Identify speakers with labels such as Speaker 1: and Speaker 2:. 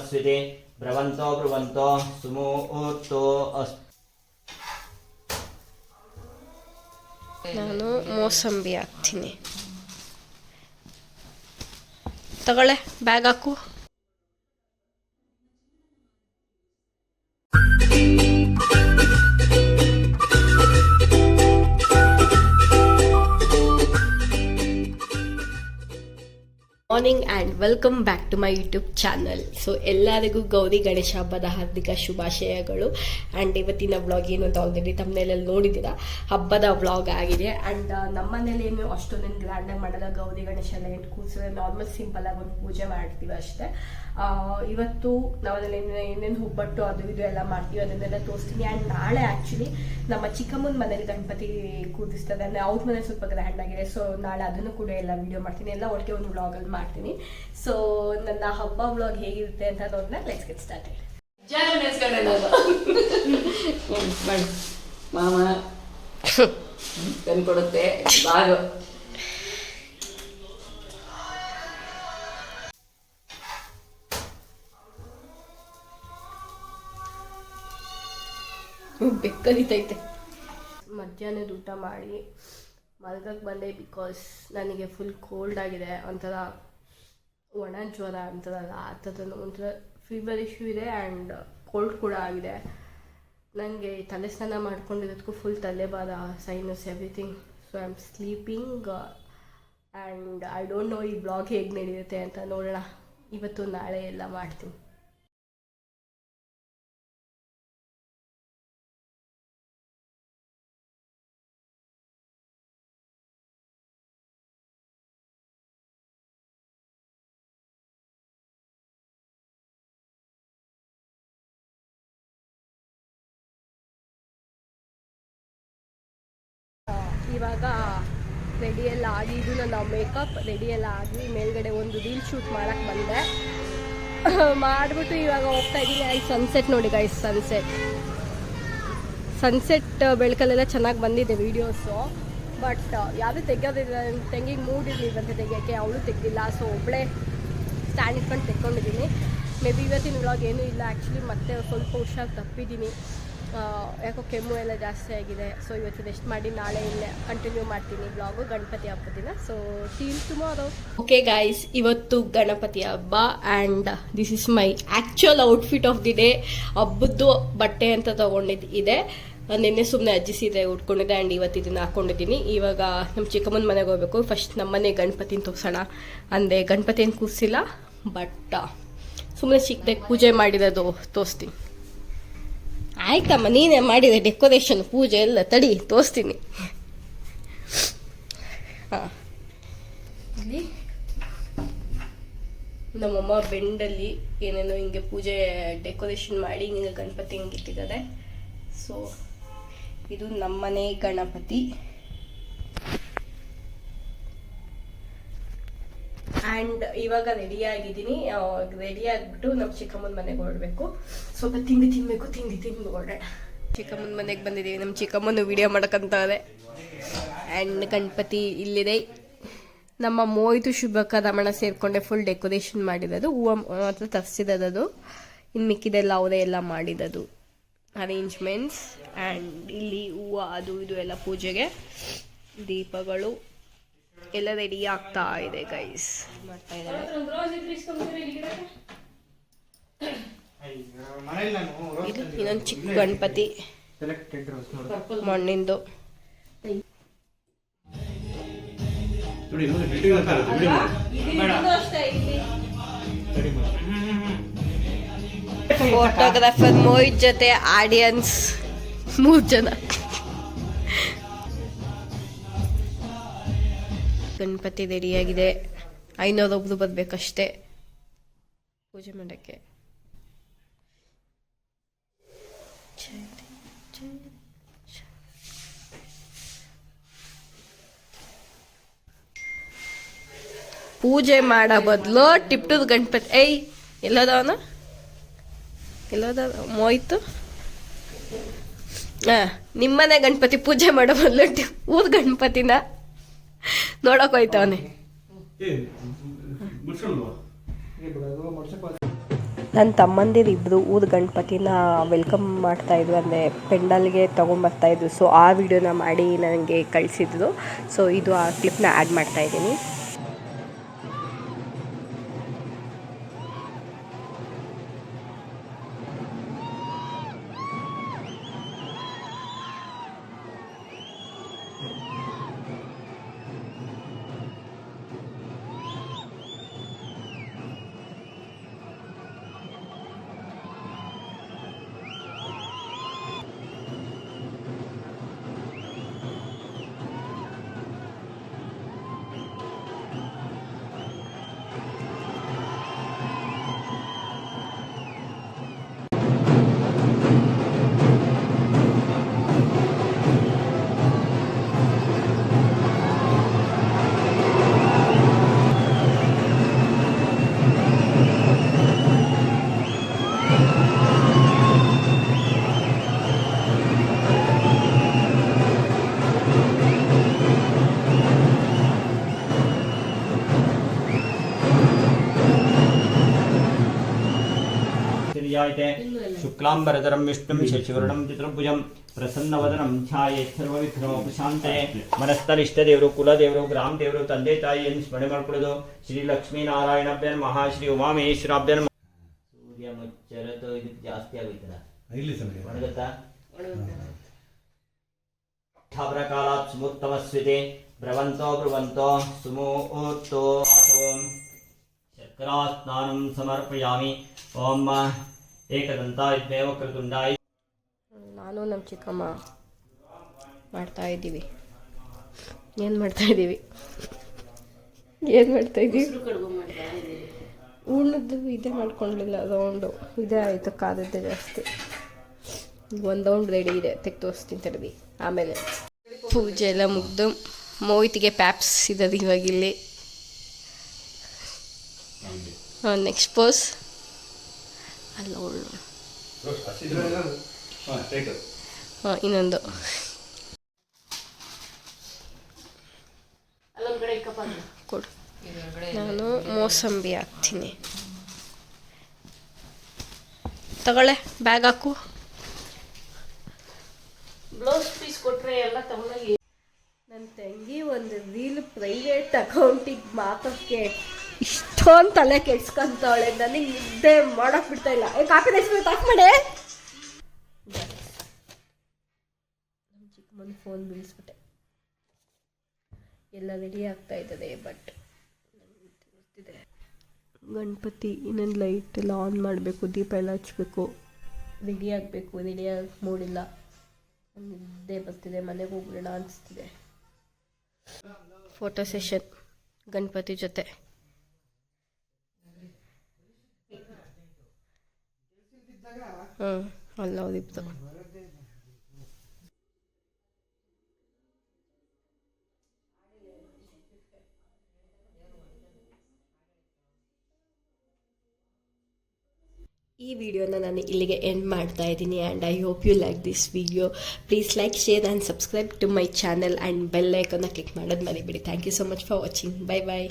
Speaker 1: ಸ್ವಸ್ತಿತಿ ಬ್ರವಂತೋ ಬ್ರುವಂತೋ ಸುಮೂರ್ತೋ ಅಸ್ತು.
Speaker 2: ನಾನು ಮೋಸಂಬಿ ಹಾಕ್ತೀನಿ. ತಗೊಳ್ಳೆ, ಬ್ಯಾಗ್ ಹಾಕು. Morning and welcome back to my YouTube channel. So ಎಲ್ಲರಿಗೂ ಗೌರಿ ಗಣೇಶ ಹಬ್ಬದ ಹಾರ್ದಿಕ ಶುಭಾಶಯಗಳು. ಆ್ಯಂಡ್ ಇವತ್ತಿನ ವ್ಲಾಗ್ ಏನು ಅಂತ ಆಲ್ರೆಡಿ ತಮ್ಮನೇಲಿ ನೋಡಿದ್ದೀರಾ, ಹಬ್ಬದ ವ್ಲಾಗ್ ಆಗಿದೆ. ಆ್ಯಂಡ್ ನಮ್ಮ ಮನೇಲಿ ಏನು ಅಷ್ಟೊಂದೇನು ಗ್ರ್ಯಾಂಡಾಗಿ ಮಾಡಲ್ಲ. ಗೌರಿ ಗಣೇಶ ಎಲ್ಲ ಏನು ಕೂರಿಸಿದ್ರೆ ನಾರ್ಮಲ್ ಸಿಂಪಲಾಗಿ ಒಂದು ಪೂಜೆ ಮಾಡ್ತೀವಿ ಅಷ್ಟೇ. ಇವತ್ತು ನಾವಲ್ಲಿ ಏನೇನು ಒಬ್ಬಟ್ಟು ಅದು ಇದು ಎಲ್ಲ ಮಾಡ್ತೀವಿ, ಅದನ್ನೆಲ್ಲ ತೋರಿಸ್ತೀನಿ. ಆ್ಯಂಡ್ ನಾಳೆ ಆ್ಯಕ್ಚುಲಿ ನಮ್ಮ ಚಿಕ್ಕಮ್ಮನ ಮನೇಲಿ ಗಣಪತಿ ಕೂರಿಸ್ತಾರೆ. ಅಂದರೆ ಅವ್ರ ಮನೆ ಸ್ವಲ್ಪ ಗ್ರ್ಯಾಂಡ್ ಆಗಿದೆ. ಸೊ ನಾಳೆ ಅದನ್ನು ಕೂಡ ಎಲ್ಲ ವಿಡಿಯೋ ಮಾಡ್ತೀನಿ, ಎಲ್ಲ ಒಟ್ಟಿಗೆ ಒಂದು ವ್ಲಾಗಲ್ಲಿ ಮಾಡ್ತೀನಿ. ಸೊ ನನ್ನ ಹಬ್ಬ ವ್ಲಾಗ್ ಹೇಗಿರುತ್ತೆ ಅಂತ ನೋಡಿದ್ರೆ ಲೆಟ್ಸ್ ಗೆಟ್ ಸ್ಟಾರ್ಟ್.
Speaker 3: ಮಾಮ ತಂದ್ಕೊಡುತ್ತೆ ಬಾಗ.
Speaker 2: ಬೆಕ್ಕರಿತೈತೆ. ಮಧ್ಯಾಹ್ನದ ಊಟ ಮಾಡಿ ಮಲ್ಗಕ್ಕೆ ಬಂದೆ. ಬಿಕಾಸ್ ನನಗೆ ಫುಲ್ ಕೋಲ್ಡ್ ಆಗಿದೆ, ಒಂಥರ ಒಣ ಜ್ವರ ಅಂತಾರಲ್ಲ ಆ ಥರದ್ದು ಒಂಥರ ಫೀವರ್ ಇಶ್ಯೂ ಇದೆ. ಆ್ಯಂಡ್ ಕೋಲ್ಡ್ ಕೂಡ ಆಗಿದೆ. ನನಗೆ ತಲೆ ಸ್ನಾನ ಮಾಡ್ಕೊಂಡಿರೋದಕ್ಕೂ ಫುಲ್ ತಲೆಭಾರ, sinus, everything. So I am sleeping. And I don't know ಈ ಬ್ಲಾಗ್ ಹೇಗೆ ನಡೆಯುತ್ತೆ ಅಂತ ನೋಡೋಣ. ಇವತ್ತು ನಾಳೆ ಎಲ್ಲ ಮಾಡ್ತೀನಿ. ಇವಾಗ ರೆಡಿಯೆಲ್ಲ ಆಗಿ, ಇದು ನನ್ನ ಮೇಕಪ್ ರೆಡಿಯೆಲ್ಲ ಆಗಿ ಮೇಲ್ಗಡೆ ಒಂದು ರೀಲ್ ಶೂಟ್ ಮಾಡೋಕ್ಕೆ ಬಂದೆ. ಮಾಡಿಬಿಟ್ಟು ಇವಾಗ ಹೋಗ್ತಾ ಇದ್ದೀನಿ. ಐ ಸನ್ಸೆಟ್ ನೋಡಿ ಗೈಸ್, ಸನ್ಸೆಟ್ ಬೆಳಕಲ್ಲೆಲ್ಲ ಚೆನ್ನಾಗಿ ಬಂದಿದೆ ವೀಡಿಯೋಸು. ಬಟ್ ಯಾವುದೂ ತೆಗಿಯೋದಿಲ್ಲ, ತೆಂಗಿಗೆ ಮೂಡ್ ಇರಲಿಲ್ಲಂತೆ ತೆಗಿಯೋಕ್ಕೆ, ಅವಳು ತೆಗ್ದಿಲ್ಲ. ಸೊ ಒಬ್ಬಳೇ ಸ್ಟ್ಯಾಂಡ್ ಇಟ್ಕೊಂಡು ತೆಕ್ಕೊಂಡಿದ್ದೀನಿ. ಮೇ ಬಿ ಇವತ್ತಿನ ವ್ಲಾಗ್ ಏನೂ ಇಲ್ಲ ಆ್ಯಕ್ಚುಲಿ. ಮತ್ತೆ ಸ್ವಲ್ಪ ಹುಷಾರು ತಪ್ಪಿದ್ದೀನಿ, ಯಾಕೋ ಕೆಮ್ಮು ಎಲ್ಲ ಜಾಸ್ತಿ ಆಗಿದೆ. ಸೊ ಇವತ್ತು ರೆಸ್ಟ್ ಮಾಡಿ ನಾಳೆ ಇಲ್ಲೇ ಕಂಟಿನ್ಯೂ ಮಾಡ್ತೀನಿ ವ್ಲಾಗು ಗಣಪತಿ ಹಬ್ಬದ ದಿನ. So till tomorrow. Okay guys, ಇವತ್ತು ಗಣಪತಿ ಹಬ್ಬ and this is my actual outfit of the day. ಹಬ್ಬದ್ದು ಬಟ್ಟೆ ಅಂತ ತೊಗೊಂಡಿದ್ದು ಇದೆ. ನಿನ್ನೆ ಸುಮ್ಮನೆ ಅಜ್ಜಿ ಸೀರೆ ಉಟ್ಕೊಂಡಿದ್ದೆ ಆ್ಯಂಡ್ ಇವತ್ತು ಇದನ್ನು ಹಾಕ್ಕೊಂಡಿದ್ದೀನಿ. ಇವಾಗ ನಮ್ಮ ಚಿಕ್ಕಮ್ಮನ ಮನೆಗೆ ಹೋಗ್ಬೇಕು. ಫಸ್ಟ್ ನಮ್ಮನೆ ಗಣಪತಿನ ತೋರಿಸೋಣ ಅಂದೆ. ಗಣಪತಿ ಏನು ಕೂರಿಸಿಲ್ಲ, ಬಟ್ ಸುಮ್ಮನೆ ಚಿಕ್ಕದಾಗಿ ಪೂಜೆ ಮಾಡಿರೋದು ತೋರಿಸ್ತೀನಿ. ಆಯ್ತಮ್ಮ, ನೀನೇ ಮಾಡಿದೆ ಡೆಕೋರೇಷನ್, ಪೂಜೆ ಎಲ್ಲ, ತಡಿ ತೋರಿಸ್ತೀನಿ. ಹಾಂ, ಇಲ್ಲಿ ನಮ್ಮಮ್ಮ ಬೆಂಡಲ್ಲಿ ಏನೇನೋ ಹಿಂಗೆ ಪೂಜೆ ಡೆಕೋರೇಷನ್ ಮಾಡಿ ಹಿಂಗೆ ಗಣಪತಿ ಹಿಂಗೆ ಇಟ್ಟಿದ್ದಾರೆ. ಸೊ ಇದು ನಮ್ಮನೆ ಗಣಪತಿ. ಆ್ಯಂಡ್ ಇವಾಗ ರೆಡಿ ಆಗಿದ್ದೀನಿ. ರೆಡಿ ಆಗಿಬಿಟ್ಟು ನಮ್ಮ ಚಿಕ್ಕಮ್ಮನ ಮನೆಗೆ ಹೊರಡಬೇಕು. ಸ್ವಲ್ಪ ತಿಂಡಿ ತಿನ್ನಬೇಕು, ತಿಂದು ಹೊರಡೋಣ. ಚಿಕ್ಕಮ್ಮನ ಮನೆಗೆ ಬಂದಿದ್ದೀವಿ. ನಮ್ಮ ಚಿಕ್ಕಮ್ಮನ ವಿಡಿಯೋ ಮಾಡೋಕ್ಕಂತಾರೆ. ಆ್ಯಂಡ್ ಗಣಪತಿ ಇಲ್ಲಿದೆ. ನಮ್ಮ ಮೋಯ್ತು ಶುಭಕ ರಮಣ ಸೇರಿಕೊಂಡೆ ಫುಲ್ ಡೆಕೋರೇಷನ್ ಮಾಡಿರೋದು. ಹೂವು ಮಾತ್ರ ತರಿಸಿರೋದು, ಇನ್ನು ಮಿಕ್ಕಿದೆಲ್ಲ ಅವರೇ ಎಲ್ಲ ಮಾಡಿರೋದು ಅರೇಂಜ್ಮೆಂಟ್ಸ್. ಆ್ಯಂಡ್ ಇಲ್ಲಿ ಹೂವು ಅದು ಇದು ಎಲ್ಲ ಪೂಜೆಗೆ, ದೀಪಗಳು ಎಲ್ಲ ರೆಡಿ ಆಗ್ತಾ ಇದೆ ಗೈಸ್. ಮಾಡ್ತಾ ಇದ್ದಾರೆ. ಇನ್ನೊಂದು ಚಿಕ್ಕ ಗಣಪತಿ ಮಣ್ಣಿಂದು. ಫೋಟೋಗ್ರಾಫರ್ ಮೋಹಿತ್ ಜೊತೆ ಆಡಿಯನ್ಸ್ 3 ಜನ. ಗಣಪತಿ ರೆಡಿಯಾಗಿದೆ. 500 ಒಬ್ರು ಬರ್ಬೇಕಷ್ಟೇ ಪೂಜೆ ಮಾಡೋಕ್ಕೆ. ಪೂಜೆ ಮಾಡೋ ಬದಲು ಟಿಪ್ಟದ ಗಣಪತಿ. ಎಲ್ಲದವನ ಎಲ್ಲದ ಮೋಯ್ತು. ನಿಮ್ಮನೆ ಗಣಪತಿ ಪೂಜೆ ಮಾಡೋ ಬದಲು ಊರ್ ಗಣಪತಿನ ನೋಡಕ್ ಹೋಯ್ತವನೆ. ನನ್ನ ತಮ್ಮಂದಿರಿಬ್ಬರು ಊರ ಗಣಪತಿನ ವೆಲ್ಕಮ್ ಮಾಡ್ತಾಯಿದ್ರು, ಅಂದರೆ ಪೆಂಡಲ್ಗೆ ತೊಗೊಂಬರ್ತಾಯಿದ್ರು. ಸೊ ಆ ವಿಡಿಯೋನ ಮಾಡಿ ನನಗೆ ಕಳಿಸಿದ್ರು. ಸೊ ಇದು ಆ ಕ್ಲಿಪ್ನ ಆ್ಯಡ್ ಮಾಡ್ತಾಯಿದ್ದೀನಿ.
Speaker 1: ಶುಕ್ಲಾಂಬರಧರಂ ವಿಷ್ಣುಂ ಶಶಿವರ್ಣಂ ಚತುರ್ಭುಜಂ ಪ್ರಸನ್ನವದನಂ ಛಾಯೇತ್ ಸರ್ವವಿಘ್ನೋಪಶಾಂತೆ. ಮನಸ್ಥಲಿಷ್ಟ ದೇವರು, ಕುಲದೇವರು, ಗ್ರಾಮ ದೇವರು, ತಂದೆ ತಾಯಿಯನ್ನು ಸ್ಮರಣೆ ಮಾಡ್ಕೊಳ್ಳೋದು. ಶ್ರೀ ಲಕ್ಷ್ಮೀನಾರಾಯಣಭ್ಯ ನಮಃ, ಶ್ರೀ ಉಮಾಮಹೇಶ್ವರಾಭ್ಯ ನಮಃ. ಸೂರ್ಯ ಮುಚ್ಚರತು ಇದಕ್ಕೆ ಜಾಸ್ತಿ ಆಗೋಯ್ತಲ್ಲ, ಒಣಗುತ್ತಾ? ಠಾಬ್ರಕಾಲಾತ್ ಸುಮುತ್ತಮಸ್ವಿತೆ ಬ್ರವಂತೋ ಬ್ರುವಂತೋ ಸುಮೂರ್ತೋ ಶರ್ಕರಾ ಸ್ನಾನಂ ಸಮರ್ಪಯಾಮಿ. ಓಂ ಏಕದಂತಾಯ ವಕ್ರತುಂಡಾಯ.
Speaker 2: ನಾನು ನಮ್ಮ ಚಿಕ್ಕಮ್ಮ ಮಾಡ್ತಾಯಿದ್ದೀವಿ. ಏನು ಮಾಡ್ತಾಯಿದ್ದೀವಿ? ಉಣ್ಣದ್ದು ಇದೇ ಮಾಡ್ಕೊಂಡಿಲ್ಲ, ರೌಂಡು ಇದೇ ಆಯಿತು. ಕಾದದ್ದೇ ಜಾಸ್ತಿ. ಒಂದು ರೌಂಡ್ ರೆಡಿ ಇದೆ, ತೆಗೆದು ತೋರಿಸ್ತೀನಿ ತಡವಿ. ಆಮೇಲೆ ಪೂಜೆ ಎಲ್ಲ ಮುಗ್ದು ಮೋಹಿತಿಗೆ ಪ್ಯಾಪ್ಸ್ ಇದ್ದದ್ದು ಇವಾಗಿಲ್ಲಿ. ನೆಕ್ಸ್ಟ್ ಪೋಸ್ ಅಲ್ಲ ಒಳ್ಳೆ ಇನ್ನೊಂದು ಕೊಡು. ನಾನು ಮೋಸಂಬಿ ಹಾಕ್ತೀನಿ. ತಗೊಳ್ಳೆ, ಬ್ಯಾಗ್ ಹಾಕು. ಬ್ಲೌಸ್ ಪೀಸ್ ಕೊಟ್ಟರೆ ಎಲ್ಲ ತಗೊಂಡೋಗಿ. ನನ್ನ ತಂಗಿ ಒಂದು ರೀಲ್ ಪ್ರೈವೇಟ್ ಅಕೌಂಟಿಗೆ ಮಾತಾಡೋಕ್ಕೆ ಇಷ್ಟೊಂದು ತಲೆ ಕೆಡ್ಸ್ಕೊಂತವಳೆ. ನನಗೆ ನಿದ್ದೆ ಮಾಡೋಕೆ ಬಿಡ್ತಾ ಇಲ್ಲ. ಕಾಫಿ ರೈಸ್ ಪ್ಯಾಕ್ ಮಾಡೆ. ನಮ್ಮ ಚಿಕ್ಕಮ್ಮನ ಫೋನ್ ಬೀಳಿಸ್ಬಿಟ್ಟೆ. ಎಲ್ಲ ರೆಡಿ ಆಗ್ತಾ ಇದ್ದದೆ, ಬಟ್ ಗೊತ್ತಿದೆ ಗಣಪತಿ ಇನ್ನೊಂದು ಲೈಟ್ ಎಲ್ಲ ಆನ್ ಮಾಡಬೇಕು, ದೀಪ ಎಲ್ಲ ಹಚ್ಬೇಕು, ರೆಡಿ ಆಗಬೇಕು. ರೆಡಿಯಾಗಿ ಮೂಡಿಲ್ಲ, ನಿದ್ದೆ ಬರ್ತಿದೆ, ಮನೆಗೆ ಹೋಗ್ಬಿಡೋಣ ಅನಿಸ್ತಿದೆ. ಫೋಟೋ ಸೆಷನ್ ಗಣಪತಿ ಜೊತೆ. ಅಲ್ಲೋದಿತ್ತು. ಈ ವಿಡಿಯೋನ ನಾನು ಇಲ್ಲಿಗೆ ಎಂಡ್ ಮಾಡ್ತಾ ಇದ್ದೀನಿ. And I hope you like this video. Please like, share and subscribe to my channel and bell ಐಕನ್ನ ಕ್ಲಿಕ್ ಮಾಡೋದು ಮರಿಬೇಡಿ. Thank you so much for watching. Bye bye.